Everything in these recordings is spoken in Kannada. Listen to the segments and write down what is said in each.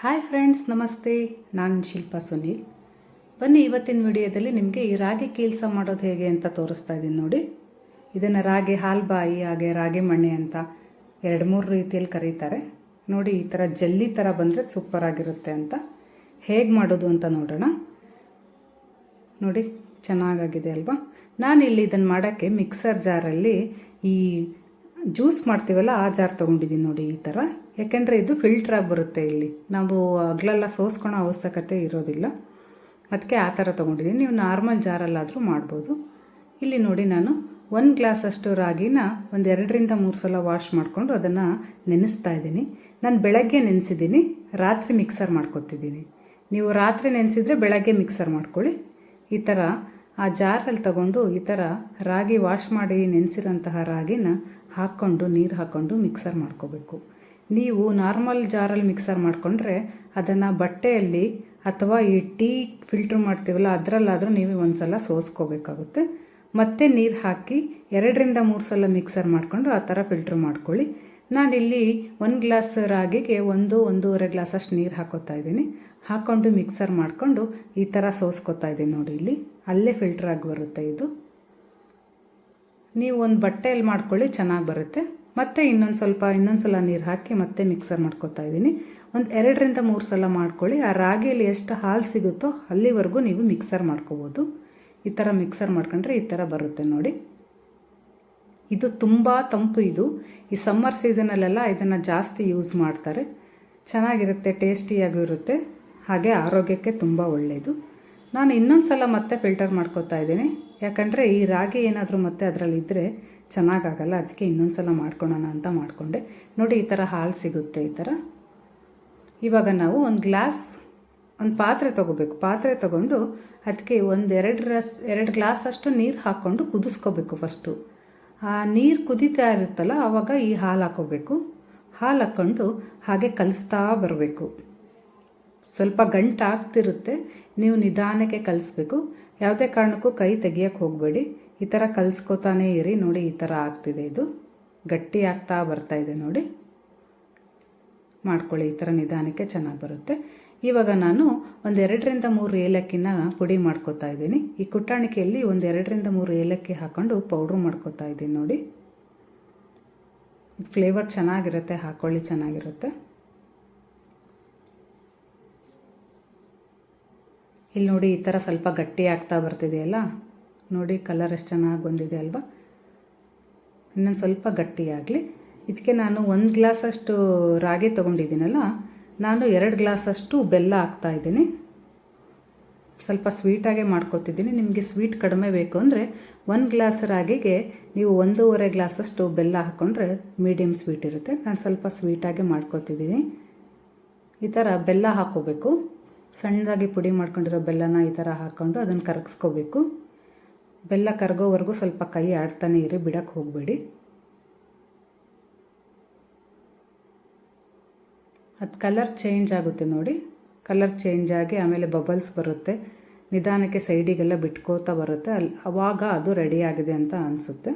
ಹಾಯ್ ಫ್ರೆಂಡ್ಸ್, ನಮಸ್ತೆ. ನಾನು ಶಿಲ್ಪಾ ಸುನೀಲ್. ಬನ್ನಿ, ಇವತ್ತಿನ ವಿಡಿಯೋದಲ್ಲಿ ನಿಮಗೆ ಈ ರಾಗಿ ಕೀಲ್ಸ ಮಾಡೋದು ಹೇಗೆ ಅಂತ ತೋರಿಸ್ತಾ ಇದ್ದೀನಿ ನೋಡಿ. ಇದನ್ನು ರಾಗಿ ಹಾಲ್ಬಾಯಿ, ಹಾಗೆ ರಾಗಿ ಮಣ್ಣೆ ಅಂತ 2-3 ರೀತಿಯಲ್ಲಿ ಕರೀತಾರೆ ನೋಡಿ. ಈ ಥರ ಜಲ್ಲಿ ಥರ ಬಂದರೆ ಸೂಪರ್ ಆಗಿರುತ್ತೆ ಅಂತ. ಹೇಗೆ ಮಾಡೋದು ಅಂತ ನೋಡೋಣ. ನೋಡಿ, ಚೆನ್ನಾಗಾಗಿದೆ ಅಲ್ವಾ. ನಾನಿಲ್ಲಿ ಇದನ್ನು ಮಾಡೋಕ್ಕೆ ಮಿಕ್ಸರ್ ಜಾರಲ್ಲಿ ಈ ಜ್ಯೂಸ್ ಮಾಡ್ತೀವಲ್ಲ ಆ ಜಾರ್ ತೊಗೊಂಡಿದ್ದೀನಿ ನೋಡಿ, ಈ ಥರ. ಯಾಕೆಂದರೆ ಇದು ಫಿಲ್ಟ್ರಾಗಿ ಬರುತ್ತೆ. ಇಲ್ಲಿ ನಾವು ಅಗಲೆಲ್ಲ ಸೋಸ್ಕೊಳೋ ಅವಶ್ಯಕತೆ ಇರೋದಿಲ್ಲ, ಅದಕ್ಕೆ ಆ ಥರ ತೊಗೊಂಡಿದ್ದೀನಿ. ನೀವು ನಾರ್ಮಲ್ ಜಾರಲ್ಲಾದರೂ ಮಾಡ್ಬೋದು. ಇಲ್ಲಿ ನೋಡಿ, ನಾನು 1 ಗ್ಲಾಸಷ್ಟು ರಾಗಿನ 2-3 ಸಲ ವಾಶ್ ಮಾಡಿಕೊಂಡು ಅದನ್ನು ನೆನೆಸ್ತಾ ಇದ್ದೀನಿ. ನಾನು ಬೆಳಗ್ಗೆ ನೆನೆಸಿದ್ದೀನಿ, ರಾತ್ರಿ ಮಿಕ್ಸರ್ ಮಾಡ್ಕೊತಿದ್ದೀನಿ. ನೀವು ರಾತ್ರಿ ನೆನೆಸಿದರೆ ಬೆಳಗ್ಗೆ ಮಿಕ್ಸರ್ ಮಾಡ್ಕೊಳ್ಳಿ. ಈ ಥರ ಆ ಜಾರಲ್ಲಿ ತಗೊಂಡು ಈ ಥರ ರಾಗಿ ವಾಶ್ ಮಾಡಿ ನೆನೆಸಿರೋಂತಹ ರಾಗಿನ ಹಾಕ್ಕೊಂಡು ನೀರು ಹಾಕ್ಕೊಂಡು ಮಿಕ್ಸರ್ ಮಾಡ್ಕೋಬೇಕು. ನೀವು ನಾರ್ಮಲ್ ಜಾರಲ್ಲಿ ಮಿಕ್ಸರ್ ಮಾಡಿಕೊಂಡ್ರೆ ಅದನ್ನು ಬಟ್ಟೆಯಲ್ಲಿ ಅಥವಾ ಈ ಟೀ ಫಿಲ್ಟ್ರ್ ಮಾಡ್ತೀವಲ್ಲ ಅದರಲ್ಲಾದರೂ ನೀವು ಒಂದು ಸಲ ಸೋಸ್ಕೋಬೇಕಾಗುತ್ತೆ. ಮತ್ತೆ ನೀರು ಹಾಕಿ 2-3 ಸಲ ಮಿಕ್ಸರ್ ಮಾಡಿಕೊಂಡು ಆ ಥರ ಫಿಲ್ಟ್ರ್ ಮಾಡ್ಕೊಳ್ಳಿ. ನಾನಿಲ್ಲಿ 1 ಗ್ಲಾಸ್ ರಾಗಿಗೆ 1-1.5 ಗ್ಲಾಸಷ್ಟು ನೀರು ಹಾಕೋತಾ ಇದ್ದೀನಿ. ಹಾಕ್ಕೊಂಡು ಮಿಕ್ಸರ್ ಮಾಡಿಕೊಂಡು ಈ ಥರ ಸೋಸ್ಕೋತಾ ಇದ್ದೀನಿ ನೋಡಿ. ಇಲ್ಲಿ ಅಲ್ಲೇ ಫಿಲ್ಟ್ರಾಗಿ ಬರುತ್ತೆ ಇದು. ನೀವು ಒಂದು ಬಟ್ಟೆಯಲ್ಲಿ ಮಾಡ್ಕೊಳ್ಳಿ, ಚೆನ್ನಾಗಿ ಬರುತ್ತೆ. ಮತ್ತು ಇನ್ನೊಂದು ಸಲ ನೀರು ಹಾಕಿ ಮತ್ತೆ ಮಿಕ್ಸರ್ ಮಾಡ್ಕೋತಾ ಇದ್ದೀನಿ. 2-3 ಸಲ ಮಾಡ್ಕೊಳ್ಳಿ. ಆ ರಾಗಿಯಲ್ಲಿ ಎಷ್ಟು ಹಾಲು ಸಿಗುತ್ತೋ ಅಲ್ಲಿವರೆಗೂ ನೀವು ಮಿಕ್ಸರ್ ಮಾಡ್ಕೋಬೋದು. ಈ ಥರ ಮಿಕ್ಸರ್ ಮಾಡ್ಕೊಂಡ್ರೆ ಈ ಥರ ಬರುತ್ತೆ ನೋಡಿ. ಇದು ತುಂಬ ತಂಪು. ಇದು ಈ ಸಮ್ಮರ್ ಸೀಸನಲ್ಲೆಲ್ಲ ಇದನ್ನು ಜಾಸ್ತಿ ಯೂಸ್ ಮಾಡ್ತಾರೆ. ಚೆನ್ನಾಗಿರುತ್ತೆ, ಟೇಸ್ಟಿಯಾಗೂ ಇರುತ್ತೆ, ಹಾಗೆ ಆರೋಗ್ಯಕ್ಕೆ ತುಂಬ ಒಳ್ಳೆಯದು. ನಾನು ಇನ್ನೊಂದು ಸಲ ಮತ್ತೆ ಫಿಲ್ಟರ್ ಮಾಡ್ಕೋತಾ ಇದ್ದೀನಿ. ಯಾಕಂದರೆ ಈ ರಾಗಿ ಏನಾದರೂ ಮತ್ತೆ ಅದರಲ್ಲಿ ಇದ್ದರೆ ಚೆನ್ನಾಗಾಗಲ್ಲ, ಅದಕ್ಕೆ ಇನ್ನೊಂದು ಸಲ ಮಾಡ್ಕೊಳ್ಳೋಣ ಅಂತ ಮಾಡಿಕೊಂಡೆ ನೋಡಿ. ಈ ಥರ ಹಾಲು ಸಿಗುತ್ತೆ ಈ ಥರ. ಇವಾಗ ನಾವು ಒಂದು ಪಾತ್ರೆ ತೊಗೋಬೇಕು. ಪಾತ್ರೆ ತೊಗೊಂಡು ಅದಕ್ಕೆ 2 ಗ್ಲಾಸಷ್ಟು ನೀರು ಹಾಕ್ಕೊಂಡು ಕುದಿಸ್ಕೋಬೇಕು. ಫಸ್ಟು ಆ ನೀರು ಕುದೀತಾ ಇರುತ್ತಲ್ಲ ಆವಾಗ ಈ ಹಾಲು ಹಾಕ್ಕೋಬೇಕು. ಹಾಲು ಹಾಕ್ಕೊಂಡು ಹಾಗೆ ಕಲಿಸ್ತಾ ಬರಬೇಕು. ಸ್ವಲ್ಪ ಗಂಟು ಆಗ್ತಿರುತ್ತೆ, ನೀವು ನಿಧಾನಕ್ಕೆ ಕಲಿಸ್ಬೇಕು. ಯಾವುದೇ ಕಾರಣಕ್ಕೂ ಕೈ ತೆಗಿಯೋಕ್ಕೆ ಹೋಗಬೇಡಿ. ಈ ಥರ ಕಲಿಸ್ಕೋತಾನೇ ಇರಿ ನೋಡಿ. ಈ ಥರ ಆಗ್ತಿದೆ, ಇದು ಗಟ್ಟಿ ಆಗ್ತಾ ಬರ್ತಾ ಇದೆ ನೋಡಿ. ಮಾಡ್ಕೊಳ್ಳಿ, ಈ ಥರ ನಿಧಾನಕ್ಕೆ ಚೆನ್ನಾಗಿ ಬರುತ್ತೆ. ಇವಾಗ ನಾನು 2-3 ಏಲಕ್ಕಿನ ಪುಡಿ ಮಾಡ್ಕೋತಾ ಇದ್ದೀನಿ. ಈ ಕುಟ್ಟಾಣಿಕೆಯಲ್ಲಿ 2-3 ಏಲಕ್ಕಿ ಹಾಕ್ಕೊಂಡು ಪೌಡ್ರು ಮಾಡ್ಕೋತಾ ಇದ್ದೀನಿ ನೋಡಿ. ಫ್ಲೇವರ್ ಚೆನ್ನಾಗಿರುತ್ತೆ, ಹಾಕ್ಕೊಳ್ಳಿ, ಚೆನ್ನಾಗಿರುತ್ತೆ. ಇಲ್ಲಿ ನೋಡಿ, ಈ ಥರ ಸ್ವಲ್ಪ ಗಟ್ಟಿ ಆಗ್ತಾ ಬರ್ತಿದೆಯಲ್ಲ ನೋಡಿ. ಕಲರ್ ಎಷ್ಟು ಚೆನ್ನಾಗಿ ಬಂದಿದೆ ಅಲ್ವಾ. ಇನ್ನೊಂದು ಸ್ವಲ್ಪ ಗಟ್ಟಿಯಾಗಲಿ. ಇದಕ್ಕೆ ನಾನು 1 ಗ್ಲಾಸಷ್ಟು ರಾಗಿ ತೊಗೊಂಡಿದ್ದೀನಲ್ಲ, ನಾನು 2 ಗ್ಲಾಸಷ್ಟು ಬೆಲ್ಲ ಹಾಕ್ತಾಯಿದ್ದೀನಿ. ಸ್ವಲ್ಪ ಸ್ವೀಟಾಗೆ ಮಾಡ್ಕೊತಿದ್ದೀನಿ. ನಿಮಗೆ ಸ್ವೀಟ್ ಕಡಿಮೆ ಬೇಕು ಅಂದರೆ 1 ಗ್ಲಾಸ್ ರಾಗಿಗೆ ನೀವು 1.5 ಗ್ಲಾಸಷ್ಟು ಬೆಲ್ಲ ಹಾಕ್ಕೊಂಡ್ರೆ ಮೀಡಿಯಮ್ ಸ್ವೀಟ್ ಇರುತ್ತೆ. ನಾನು ಸ್ವಲ್ಪ ಸ್ವೀಟಾಗೆ ಮಾಡ್ಕೊತಿದ್ದೀನಿ. ಈ ಥರ ಬೆಲ್ಲ ಹಾಕ್ಕೋಬೇಕು. ಸಣ್ಣದಾಗಿ ಪುಡಿ ಮಾಡ್ಕೊಂಡಿರೋ ಬೆಲ್ಲನ ಈ ಥರ ಹಾಕ್ಕೊಂಡು ಅದನ್ನು ಕರಗಿಸ್ಕೋಬೇಕು. ಬೆಲ್ಲ ಕರಗೋವರೆಗೂ ಸ್ವಲ್ಪ ಕೈ ಆಡ್ತಾನೆ ಇರಿ, ಬಿಡಕ್ಕೆ ಹೋಗಬೇಡಿ. ಅದು ಕಲರ್ ಚೇಂಜ್ ಆಗುತ್ತೆ ನೋಡಿ. ಕಲರ್ ಚೇಂಜ್ ಆಗಿ ಆಮೇಲೆ ಬಬಲ್ಸ್ ಬರುತ್ತೆ, ನಿಧಾನಕ್ಕೆ ಸೈಡಿಗೆಲ್ಲ ಬಿಟ್ಕೋತಾ ಬರುತ್ತೆ. ಆವಾಗ ಅದು ರೆಡಿ ಆಗಿದೆ ಅಂತ ಅನಿಸುತ್ತೆ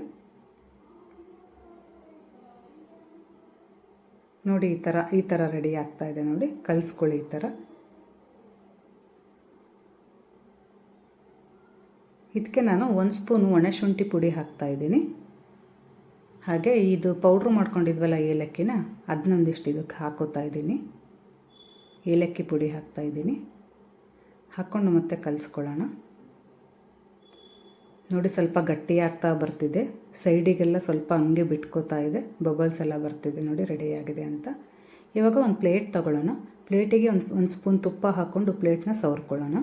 ನೋಡಿ. ಈ ಥರ ರೆಡಿ ಆಗ್ತಾ ಇದೆ ನೋಡಿ. ಕಲಿಸ್ಕೊಳ್ಳಿ ಈ ಥರ. ಇದಕ್ಕೆ ನಾನು 1 ಸ್ಪೂನು ಒಣಶುಂಠಿ ಪುಡಿ ಹಾಕ್ತಾಯಿದ್ದೀನಿ. ಹಾಗೆ ಇದು ಪೌಡ್ರು ಮಾಡ್ಕೊಂಡಿದ್ವಲ್ಲ ಏಲಕ್ಕಿನ, ಅದನ್ನೊಂದಿಷ್ಟು ಇದಕ್ಕೆ ಹಾಕೋತಾ ಇದ್ದೀನಿ. ಏಲಕ್ಕಿ ಪುಡಿ ಹಾಕ್ತಾಯಿದ್ದೀನಿ. ಹಾಕ್ಕೊಂಡು ಮತ್ತೆ ಕಲಿಸ್ಕೊಳ್ಳೋಣ ನೋಡಿ. ಸ್ವಲ್ಪ ಗಟ್ಟಿ ಆಗ್ತಾ ಬರ್ತಿದೆ, ಸೈಡಿಗೆಲ್ಲ ಸ್ವಲ್ಪ ಹಂಗೆ ಬಿಟ್ಕೋತಾ ಇದೆ, ಬಬಲ್ಸ್ ಎಲ್ಲ ಬರ್ತಿದೆ ನೋಡಿ. ರೆಡಿಯಾಗಿದೆ ಅಂತ. ಇವಾಗ ಒಂದು ಪ್ಲೇಟ್ ತೊಗೊಳ್ಳೋಣ. ಪ್ಲೇಟಿಗೆ ಒಂದು ಸ್ಪೂನ್ ತುಪ್ಪ ಹಾಕ್ಕೊಂಡು ಪ್ಲೇಟ್ನ ಸವರ್ಕೊಳ್ಳೋಣ.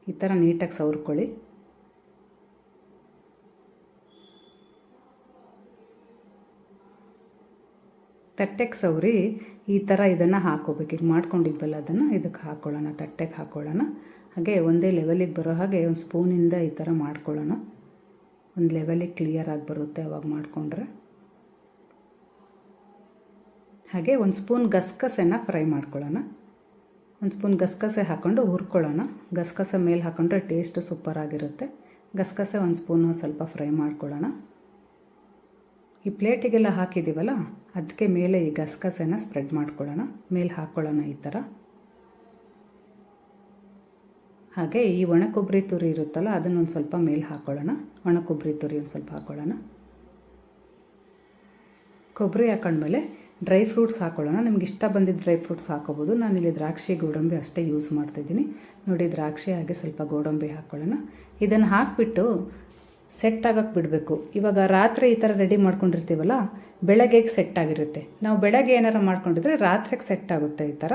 ಈ ಥರ ನೀಟಾಗಿ ಸವರ್ಕೊಳ್ಳಿ. ತಟ್ಟೆಗೆ ಸವರಿ ಈ ಥರ ಇದನ್ನು ಹಾಕೋಬೇಕು. ಈಗ ಮಾಡ್ಕೊಂಡಿದ್ವಲ್ಲ ಅದನ್ನು ಇದಕ್ಕೆ ಹಾಕ್ಕೊಳ್ಳೋಣ, ತಟ್ಟೆಗೆ ಹಾಕ್ಕೊಳ್ಳೋಣ. ಹಾಗೆ ಒಂದೇ ಲೆವೆಲಿಗೆ ಬರೋ ಹಾಗೆ ಒಂದು ಸ್ಪೂನಿಂದ ಈ ಥರ ಮಾಡ್ಕೊಳ್ಳೋಣ. ಒಂದು ಲೆವೆಲಿಗೆ ಕ್ಲಿಯರಾಗಿ ಬರುತ್ತೆ ಅವಾಗ ಮಾಡಿಕೊಂಡ್ರೆ. ಹಾಗೆ 1 ಸ್ಪೂನ್ ಗಸಗಸೆನ ಫ್ರೈ ಮಾಡ್ಕೊಳ್ಳೋಣ. 1 ಸ್ಪೂನ್ ಗಸಗಸೆ ಹಾಕ್ಕೊಂಡು ಹುರ್ಕೊಳ್ಳೋಣ. ಗಸಗಸೆ ಮೇಲೆ ಹಾಕ್ಕೊಂಡ್ರೆ ಟೇಸ್ಟ್ ಸೂಪರಾಗಿರುತ್ತೆ. ಗಸಗಸೆ 1 ಸ್ಪೂನು ಸ್ವಲ್ಪ ಫ್ರೈ ಮಾಡ್ಕೊಳ್ಳೋಣ. ಈ ಪ್ಲೇಟಿಗೆಲ್ಲ ಹಾಕಿದ್ದೀವಲ್ಲ ಅದಕ್ಕೆ ಮೇಲೆ ಈ ಗಸಗಸೆನ ಸ್ಪ್ರೆಡ್ ಮಾಡ್ಕೊಳ್ಳೋಣ, ಮೇಲೆ ಹಾಕ್ಕೊಳ್ಳೋಣ ಈ ಥರ. ಹಾಗೆ ಈ ಒಣ ಕೊಬ್ಬರಿ ತುರಿ ಇರುತ್ತಲ್ಲ ಅದನ್ನೊಂದು ಸ್ವಲ್ಪ ಮೇಲೆ ಹಾಕ್ಕೊಳ್ಳೋಣ, ಒಣ ಕೊಬ್ಬರಿ ತುರಿ ಒಂದು ಸ್ವಲ್ಪ ಹಾಕ್ಕೊಳ್ಳೋಣ. ಕೊಬ್ಬರಿ ಹಾಕೊಂಡ್ಮೇಲೆ ಡ್ರೈ ಫ್ರೂಟ್ಸ್ ಹಾಕ್ಕೊಳ್ಳೋಣ. ನಿಮ್ಗೆ ಇಷ್ಟ ಬಂದಿದ್ದು ಡ್ರೈ ಫ್ರೂಟ್ಸ್ ಹಾಕೋಬೋದು. ನಾನಿಲ್ಲಿ ದ್ರಾಕ್ಷಿ ಗೋಡಂಬಿ ಅಷ್ಟೇ ಯೂಸ್ ಮಾಡ್ತಾಯಿದ್ದೀನಿ ನೋಡಿ. ದ್ರಾಕ್ಷಿ ಹಾಗೆ ಸ್ವಲ್ಪ ಗೋಡಂಬಿ ಹಾಕ್ಕೊಳ್ಳೋಣ. ಇದನ್ನು ಹಾಕಿಬಿಟ್ಟು ಸೆಟ್ ಆಗೋಕ್ಕೆ ಬಿಡಬೇಕು. ಇವಾಗ ರಾತ್ರಿ ಈ ಥರ ರೆಡಿ ಮಾಡ್ಕೊಂಡಿರ್ತೀವಲ್ಲ, ಬೆಳಗ್ಗೆಗೆ ಸೆಟ್ ಆಗಿರುತ್ತೆ. ನಾವು ಬೆಳಗ್ಗೆ ಏನಾರು ಮಾಡ್ಕೊಂಡಿದ್ರೆ ರಾತ್ರಿಗೆ ಸೆಟ್ ಆಗುತ್ತೆ. ಈ ಥರ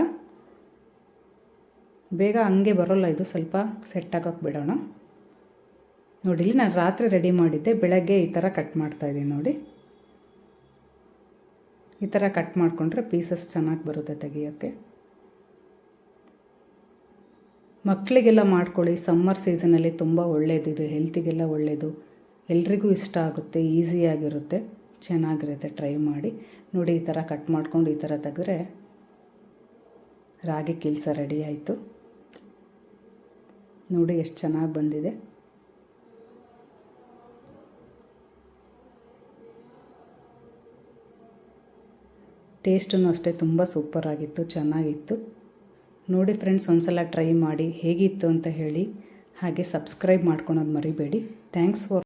ಬೇಗ ಹಂಗೆ ಬರೋಲ್ಲ, ಇದು ಸ್ವಲ್ಪ ಸೆಟ್ ಆಗೋಕ್ಕೆ ಬಿಡೋಣ. ನೋಡಿ ಇಲ್ಲಿ ನಾನು ರಾತ್ರಿ ರೆಡಿ ಮಾಡಿದ್ದೆ, ಬೆಳಗ್ಗೆ ಈ ಥರ ಕಟ್ ಮಾಡ್ತಾಯಿದ್ದೀನಿ ನೋಡಿ. ಈ ಥರ ಕಟ್ ಮಾಡಿಕೊಂಡ್ರೆ ಪೀಸಸ್ ಚೆನ್ನಾಗಿ ಬರುತ್ತೆ ತೆಗಿಯೋಕ್ಕೆ. ಮಕ್ಕಳಿಗೆಲ್ಲ ಮಾಡ್ಕೊಳ್ಳಿ, ಸಮ್ಮರ್ ಸೀಸನಲ್ಲಿ ತುಂಬ ಒಳ್ಳೆಯದಿದೆ, ಹೆಲ್ತಿಗೆಲ್ಲ ಒಳ್ಳೆಯದು, ಎಲ್ರಿಗೂ ಇಷ್ಟ ಆಗುತ್ತೆ, ಈಸಿಯಾಗಿರುತ್ತೆ, ಚೆನ್ನಾಗಿರುತ್ತೆ. ಟ್ರೈ ಮಾಡಿ ನೋಡಿ. ಈ ಥರ ಕಟ್ ಮಾಡ್ಕೊಂಡು ಈ ಥರ ತೆಗೆದ್ರೆ ರಾಗಿ ಕಿಲ್ಸ ರೆಡಿ ಆಯಿತು ನೋಡಿ. ಎಷ್ಟು ಚೆನ್ನಾಗಿ ಬಂದಿದೆ. ಟೇಸ್ಟೂ ಅಷ್ಟೇ ತುಂಬ ಸೂಪರಾಗಿತ್ತು, ಚೆನ್ನಾಗಿತ್ತು ನೋಡಿ. ಫ್ರೆಂಡ್ಸ್ ಒಂದ್ಸಲ ಟ್ರೈ ಮಾಡಿ ಹೇಗಿತ್ತು ಅಂತ ಹೇಳಿ. ಹಾಗೆ ಸಬ್ಸ್ಕ್ರೈಬ್ ಮಾಡ್ಕೊಳೋದು ಮರಿಬೇಡಿ. Thanks for